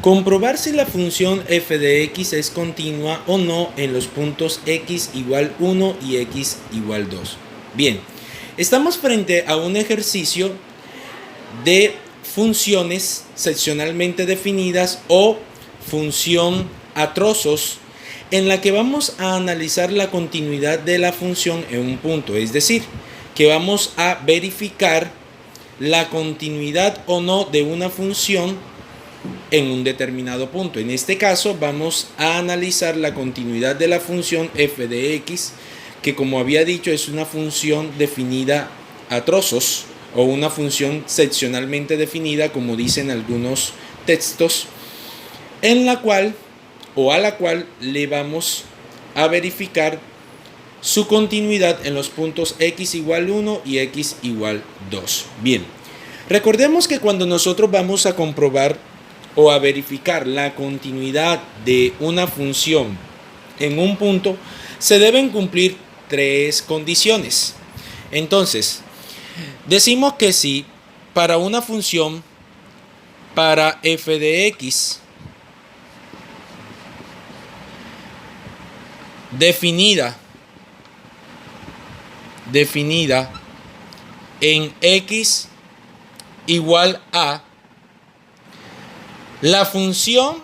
Comprobar si la función f de x es continua o no en los puntos x igual 1 y x igual 2. Bien, estamos frente a un ejercicio de funciones seccionalmente definidas o función a trozos en la que vamos a analizar la continuidad de la función en un punto, es decir, que vamos a verificar la continuidad o no de una función en un determinado punto. En este caso vamos a analizar la continuidad de la función f de x, que como había dicho es una función definida a trozos o una función seccionalmente definida, como dicen algunos textos, en la cual o a la cual le vamos a verificar su continuidad en los puntos x igual 1 y x igual 2. Bien, recordemos que cuando nosotros vamos a comprobar o a verificar la continuidad de una función en un punto, se deben cumplir tres condiciones. Entonces, decimos que si para una función, para f de x, definida en x igual a, la función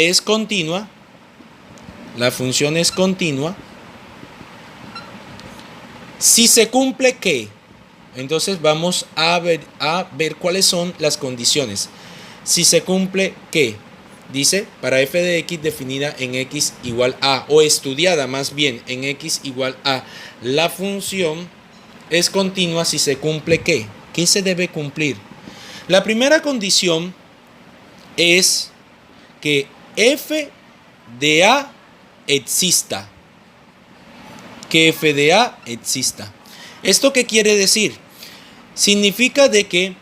es continua, si se cumple ¿qué? Entonces vamos a ver cuáles son las condiciones. Si se cumple ¿qué? Dice, para f de x definida en x igual a, o estudiada más bien en x igual a, la función es continua si se cumple ¿qué? ¿Qué se debe cumplir? La primera condición es que f de a exista. ¿Esto qué quiere decir? Significa de que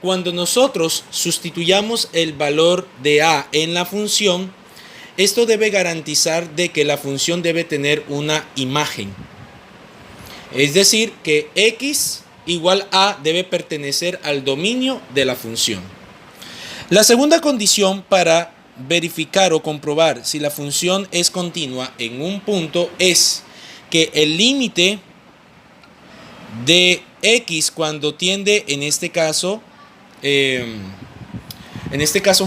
cuando nosotros sustituyamos el valor de a en la función, esto debe garantizar de que la función debe tener una imagen. Es decir, que x igual a debe pertenecer al dominio de la función. La segunda condición para verificar o comprobar si la función es continua en un punto es que el límite de x cuando tiende en este caso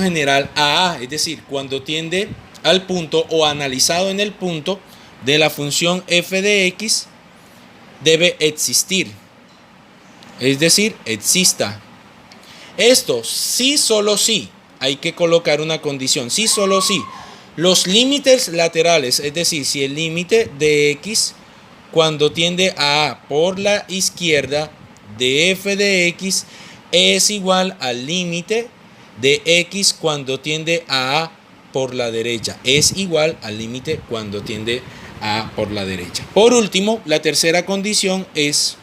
general a, es decir, cuando tiende al punto o analizado en el punto de la función f de x, debe existir, es decir, exista. Esto sí, solo sí, hay que colocar una condición, sí, solo sí, los límites laterales, es decir, si el límite de x cuando tiende a A por la izquierda de f de x es igual al límite de x cuando tiende a A por la derecha. Es igual al límite cuando tiende a A por la derecha. Por último, la tercera condición es,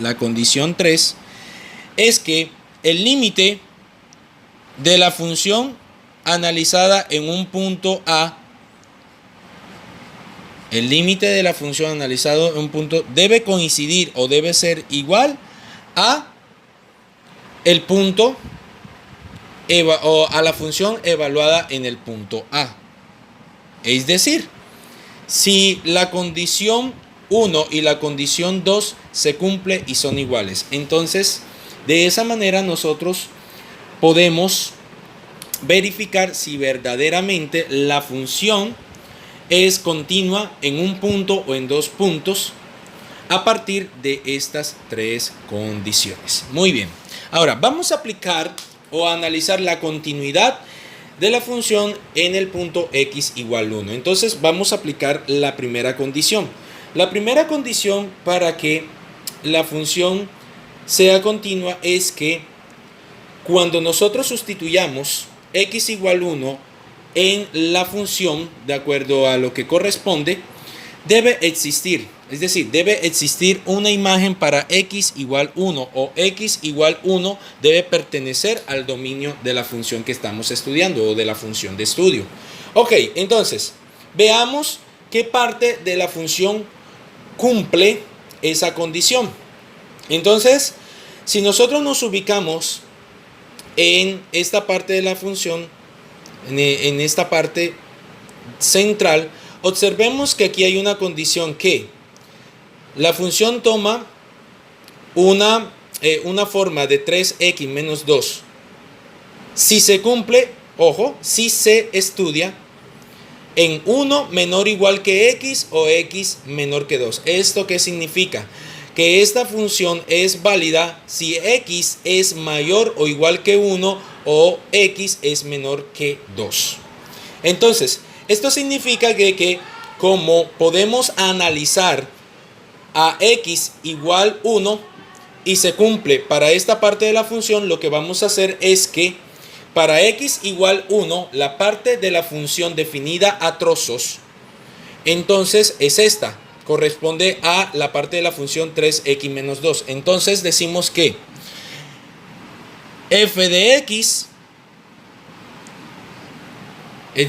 la condición 3, es que el límite de la función analizada en un punto A, el límite de la función analizado en un punto debe coincidir o debe ser igual a el punto o a la función evaluada en el punto A. Es decir, si la condición 1 y la condición 2 se cumple y son iguales, entonces de esa manera nosotros podemos verificar si verdaderamente la función es continua en un punto o en dos puntos a partir de estas tres condiciones. Muy bien, ahora vamos a aplicar o a analizar la continuidad de la función en el punto x igual 1. Entonces vamos a aplicar la primera condición. La primera condición para que la función sea continua es que cuando nosotros sustituyamos x igual 1 en la función, de acuerdo a lo que corresponde, debe existir, es decir, debe existir una imagen para x igual 1 o x igual 1 debe pertenecer al dominio de la función que estamos estudiando o de la función de estudio. Ok, entonces, veamos qué parte de la función cumple esa condición. Entonces, si nosotros nos ubicamos en esta parte de la función, en esta parte central, observemos que aquí hay una condición que la función toma una forma de 3x menos 2. Si se cumple, ojo, si se estudia en 1 menor o igual que x o x menor que 2. ¿Esto qué significa? Que esta función es válida si x es mayor o igual que 1 o x es menor que 2. Entonces, esto significa que como podemos analizar a x igual 1 y se cumple para esta parte de la función, lo que vamos a hacer es que para x igual 1, la parte de la función definida a trozos, entonces es esta, corresponde a la parte de la función 3x menos 2. Entonces decimos que f de x, es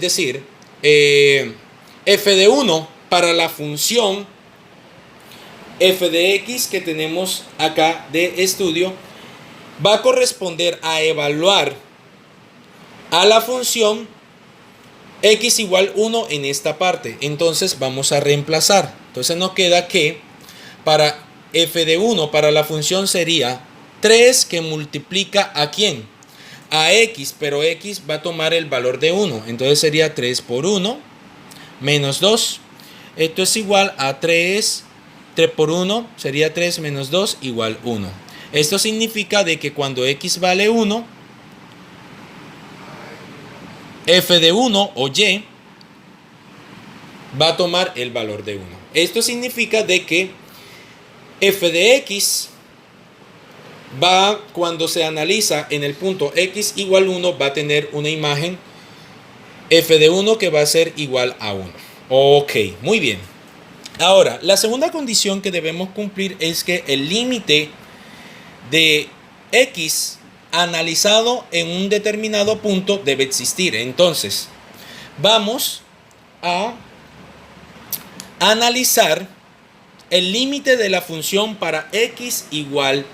decir, f de 1 para la función f de x que tenemos acá de estudio, va a corresponder a evaluar a la función x igual 1 en esta parte. Entonces vamos a reemplazar. Entonces nos queda que para f de 1 para la función sería 3 que multiplica ¿a quién? A x, pero x va a tomar el valor de 1. Entonces sería 3 por 1 menos 2. Esto es igual a 3 por 1 sería 3 menos 2 igual 1. Esto significa de que cuando x vale 1, f de 1 o y va a tomar el valor de 1. Esto significa de que f de x va, cuando se analiza en el punto x igual 1, va a tener una imagen f de 1 que va a ser igual a 1. Ok, muy bien. Ahora, la segunda condición que debemos cumplir es que el límite de x analizado en un determinado punto debe existir. Entonces, vamos a analizar el límite de la función para x igual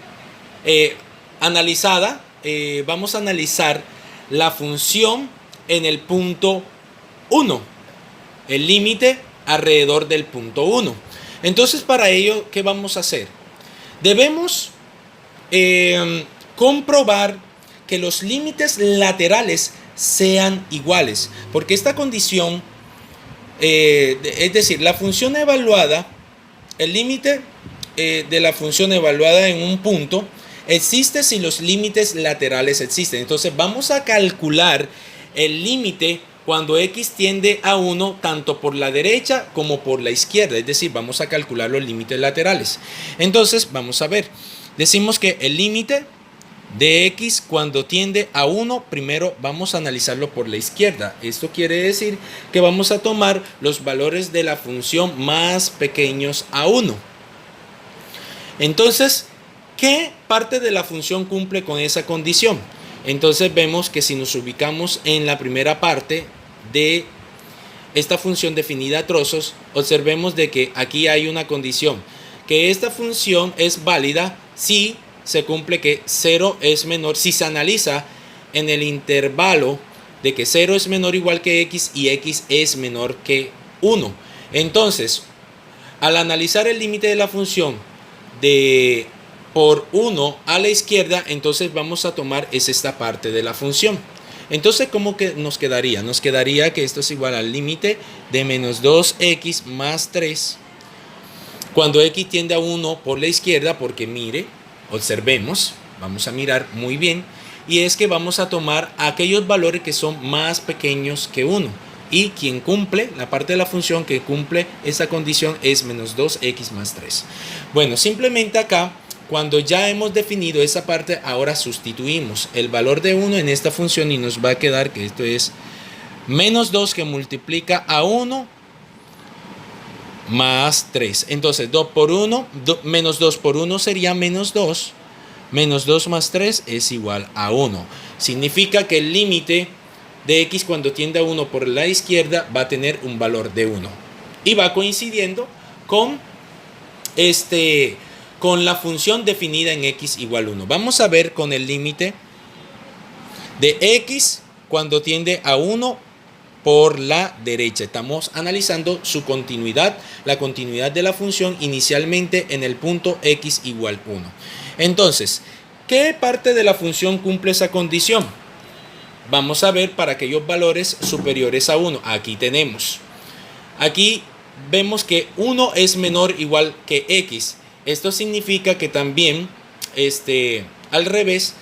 vamos a analizar la función en el punto 1, el límite alrededor del punto 1. Entonces, para ello, ¿qué vamos a hacer? Debemos comprobar que los límites laterales sean iguales, porque esta condición, es decir, la función evaluada, el límite de la función evaluada en un punto existe si los límites laterales existen. Entonces vamos a calcular el límite cuando x tiende a 1 tanto por la derecha como por la izquierda, es decir, vamos a calcular los límites laterales. Entonces vamos a ver, decimos que el límite de x cuando tiende a 1, primero vamos a analizarlo por la izquierda. Esto quiere decir que vamos a tomar los valores de la función más pequeños a 1. Entonces, ¿qué parte de la función cumple con esa condición? Entonces vemos que si nos ubicamos en la primera parte de esta función definida a trozos, observemos de que aquí hay una condición, que esta función es válida si se cumple que 0 es menor, si se analiza en el intervalo de que 0 es menor o igual que x y x es menor que 1. Entonces, al analizar el límite de la función de por 1 a la izquierda, entonces vamos a tomar esta parte de la función. Entonces, ¿cómo que nos quedaría? Nos quedaría que esto es igual al límite de menos 2x más 3 cuando x tiende a 1 por la izquierda, porque mire, observemos, vamos a mirar muy bien, y es que vamos a tomar aquellos valores que son más pequeños que 1. Y quien cumple, la parte de la función que cumple esa condición es menos 2x más 3. Bueno, simplemente acá, cuando ya hemos definido esa parte, ahora sustituimos el valor de 1 en esta función y nos va a quedar que esto es menos 2 que multiplica a 1 más 3. Entonces, 2 por 1, menos 2 por 1 sería menos 2. Menos 2 más 3 es igual a 1. Significa que el límite de x cuando tiende a 1 por la izquierda va a tener un valor de 1. Y va coincidiendo con con la función definida en x igual 1. Vamos a ver con el límite de x cuando tiende a 1 por la derecha. Estamos analizando su continuidad, la continuidad de la función inicialmente en el punto x igual 1. Entonces, ¿qué parte de la función cumple esa condición? Vamos a ver para aquellos valores superiores a 1. Aquí tenemos. Aquí vemos que 1 es menor o igual que x. Esto significa que también, al revés,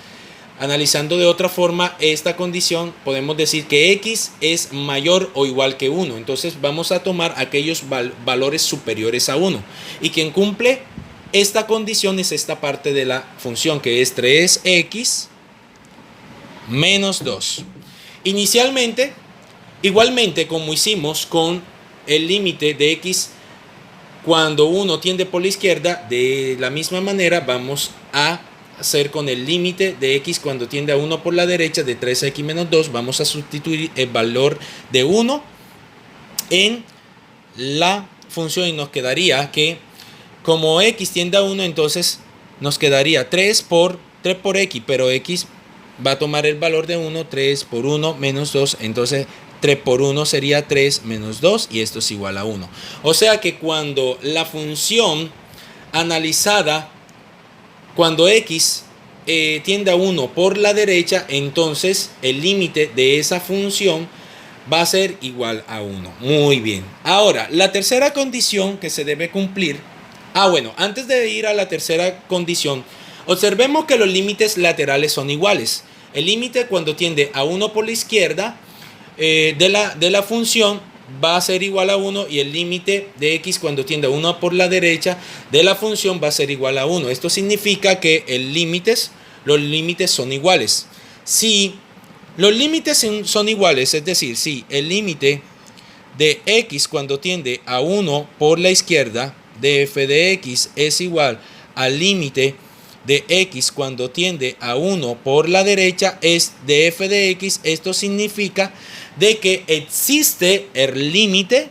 analizando de otra forma esta condición, podemos decir que x es mayor o igual que 1. Entonces vamos a tomar aquellos valores superiores a 1. Y quien cumple esta condición es esta parte de la función, que es 3x menos 2. Inicialmente, igualmente como hicimos con el límite de x cuando 1 tiende por la izquierda, de la misma manera vamos a hacer con el límite de x cuando tiende a 1 por la derecha, de 3x menos 2. Vamos a sustituir el valor de 1 en la función y nos quedaría que como x tiende a 1, entonces nos quedaría 3 por x, pero x va a tomar el valor de 1, 3 por 1 menos 2, entonces 3 por 1 sería 3 menos 2 y esto es igual a 1. O sea que cuando la función analizada, cuando x tiende a 1 por la derecha, entonces el límite de esa función va a ser igual a 1. Muy bien. Ahora, la tercera condición que se debe cumplir. Bueno, antes de ir a la tercera condición, observemos que los límites laterales son iguales. El límite cuando tiende a 1 por la izquierda de la función va a ser igual a 1 y el límite de x cuando tiende a 1 por la derecha de la función va a ser igual a 1. Esto significa que los límites son iguales. Si los límites son iguales, es decir, si el límite de x cuando tiende a 1 por la izquierda de f de x es igual al límite de x cuando tiende a 1 por la derecha es de f de x, esto significa de que existe el límite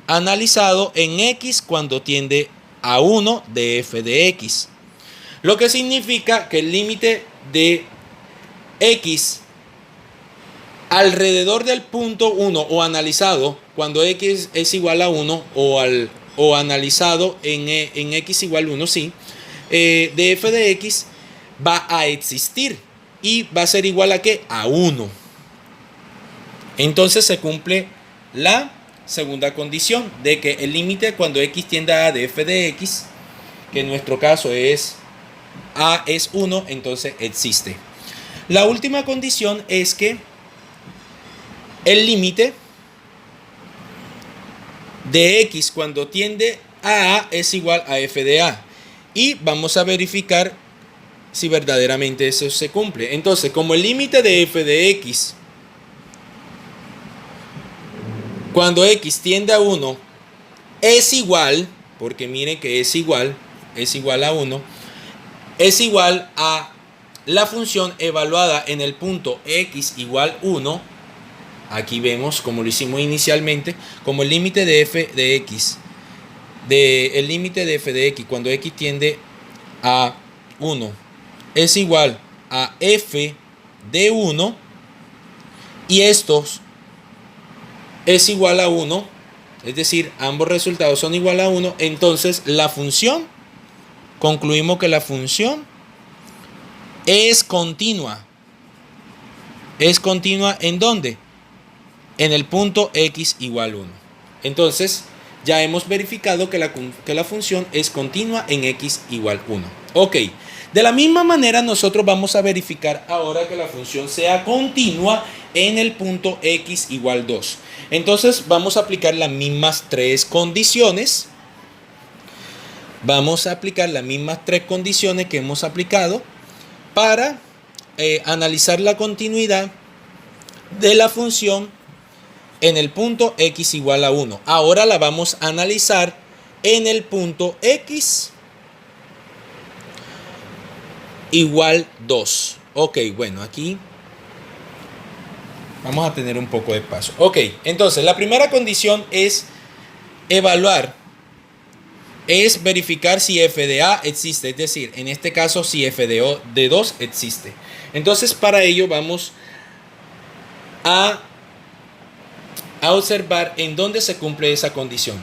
analizado en x cuando tiende a 1 de f de x. Lo que significa que el límite de x alrededor del punto 1 o analizado cuando x es igual a 1 o analizado en x igual a 1, sí, de f de x va a existir y va a ser igual a ¿qué? A 1. Entonces se cumple la segunda condición de que el límite cuando x tiende a de f de x, que en nuestro caso es a es 1, entonces existe. La última condición es que el límite de x cuando tiende a es igual a f de a. Y vamos a verificar si verdaderamente eso se cumple. Entonces, como el límite de f de x cuando x tiende a 1 es igual, porque miren que es igual a 1, es igual a la función evaluada en el punto x igual 1. Aquí vemos como lo hicimos inicialmente, como el límite de f de x, el límite de f de x cuando x tiende a 1 es igual a f de 1 y estos es igual a 1, es decir, ambos resultados son igual a 1, entonces la función, concluimos que la función es continua. ¿Es continua en dónde? En el punto x igual 1. Entonces, ya hemos verificado que la función es continua en x igual 1. Ok, de la misma manera nosotros vamos a verificar ahora que la función sea continua en el punto x igual 2. Entonces vamos a aplicar las mismas tres condiciones. Vamos a aplicar las mismas tres condiciones que hemos aplicado para analizar la continuidad de la función en el punto x igual a 1. Ahora la vamos a analizar en el punto x igual 2. Ok, bueno, aquí vamos a tener un poco de espacio. Ok, entonces la primera condición es evaluar es verificar si f de a existe, es decir, en este caso si f de 2 existe. Entonces para ello vamos a observar en dónde se cumple esa condición.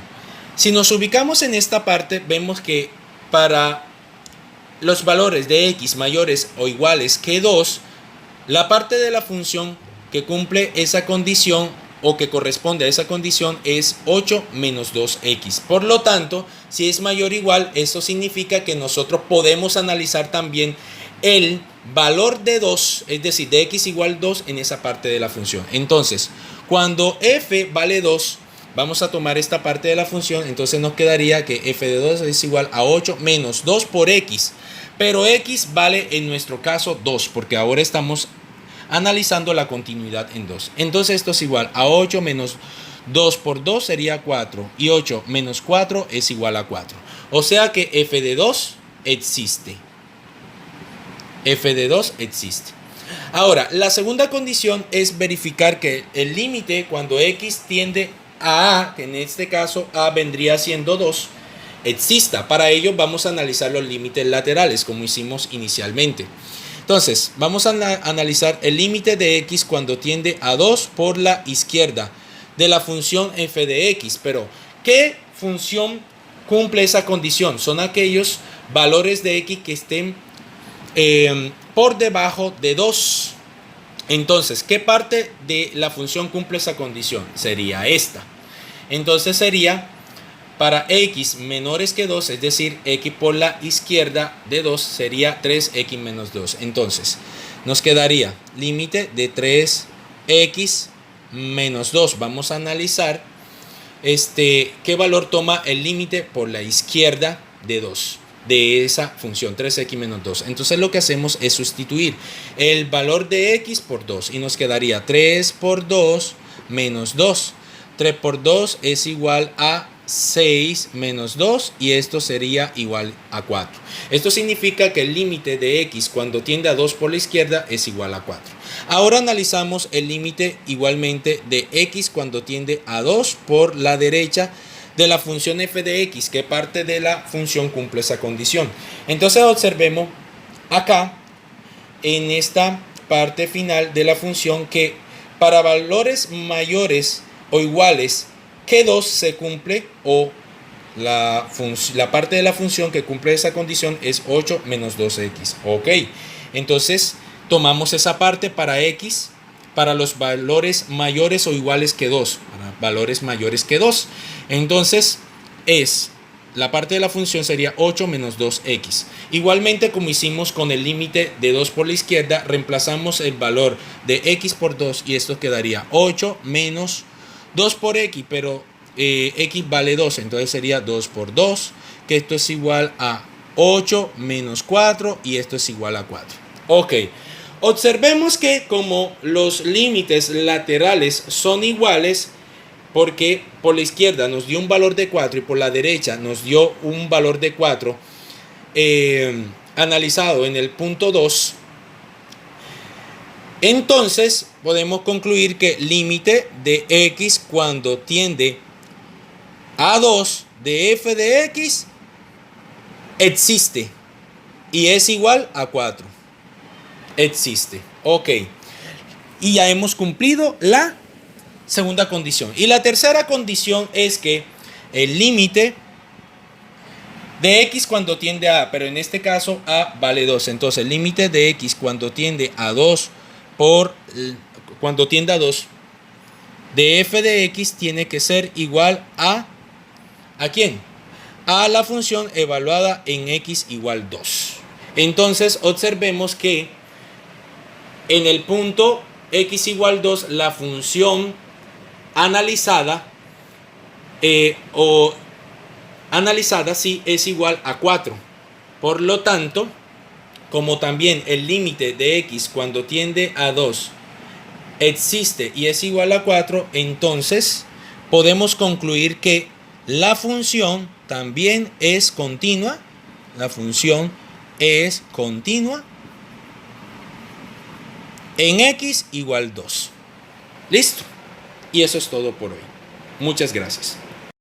Si nos ubicamos en esta parte, vemos que para los valores de x mayores o iguales que 2, la parte de la función que cumple esa condición o que corresponde a esa condición es 8 menos 2x. Por lo tanto, si es mayor o igual, eso significa que nosotros podemos analizar también el valor de 2, es decir, de x igual 2 en esa parte de la función. Entonces, cuando f vale 2, vamos a tomar esta parte de la función, entonces nos quedaría que f de 2 es igual a 8 menos 2 por x. Pero x vale en nuestro caso 2, porque ahora estamos analizando la continuidad en 2. Entonces esto es igual a 8 menos 2 por 2 sería 4. Y 8 menos 4 es igual a 4. O sea que f de 2 existe. F de 2 existe. Ahora, la segunda condición es verificar que el límite cuando x tiende a, que en este caso a vendría siendo 2, exista. Para ello vamos a analizar los límites laterales como hicimos inicialmente. Entonces, vamos a analizar el límite de x cuando tiende a 2 por la izquierda de la función f de x. Pero, ¿qué función cumple esa condición? Son aquellos valores de x que estén por debajo de 2. Entonces, ¿qué parte de la función cumple esa condición? Sería esta. Entonces sería para x menores que 2, es decir, x por la izquierda de 2 sería 3x menos 2. Entonces, nos quedaría límite de 3x menos 2. Vamos a analizar qué valor toma el límite por la izquierda de 2 de esa función 3x menos 2. Entonces lo que hacemos es sustituir el valor de x por 2 y nos quedaría 3 por 2 menos 2. 3 por 2 es igual a 6 menos 2 y esto sería igual a 4. Esto significa que el límite de x cuando tiende a 2 por la izquierda es igual a 4. Ahora analizamos el límite igualmente de x cuando tiende a 2 por la derecha de la función f de x, que parte de la función cumple esa condición. Entonces observemos acá en esta parte final de la función que para valores mayores o iguales que 2 se cumple, o la parte de la función que cumple esa condición es 8 menos 2x. Ok, entonces tomamos esa parte para x, para los valores mayores o iguales que 2, para valores mayores que 2. Entonces, la parte de la función sería 8 menos 2x. Igualmente, como hicimos con el límite de 2 por la izquierda, reemplazamos el valor de x por 2 y esto quedaría 8 menos 2 por x, pero x vale 2, entonces sería 2 por 2, que esto es igual a 8 menos 4 y esto es igual a 4. Ok. Observemos que como los límites laterales son iguales, porque por la izquierda nos dio un valor de 4 y por la derecha nos dio un valor de 4 analizado en el punto 2, entonces podemos concluir que límite de x cuando tiende a 2 de f de x existe y es igual a 4. Existe. Ok. Y ya hemos cumplido la segunda condición. Y la tercera condición es que el límite de x cuando tiende a, pero en este caso a vale 2. Entonces el límite de x cuando tiende a 2 cuando tiende a 2 de f de x tiene que ser igual ¿a quién? A la función evaluada en x igual 2. Entonces observemos que en el punto x igual 2 la función analizada sí es igual a 4. Por lo tanto, como también el límite de x cuando tiende a 2 existe y es igual a 4, entonces podemos concluir que la función también es continua. La función es continua en x igual 2. Listo. Y eso es todo por hoy. Muchas gracias.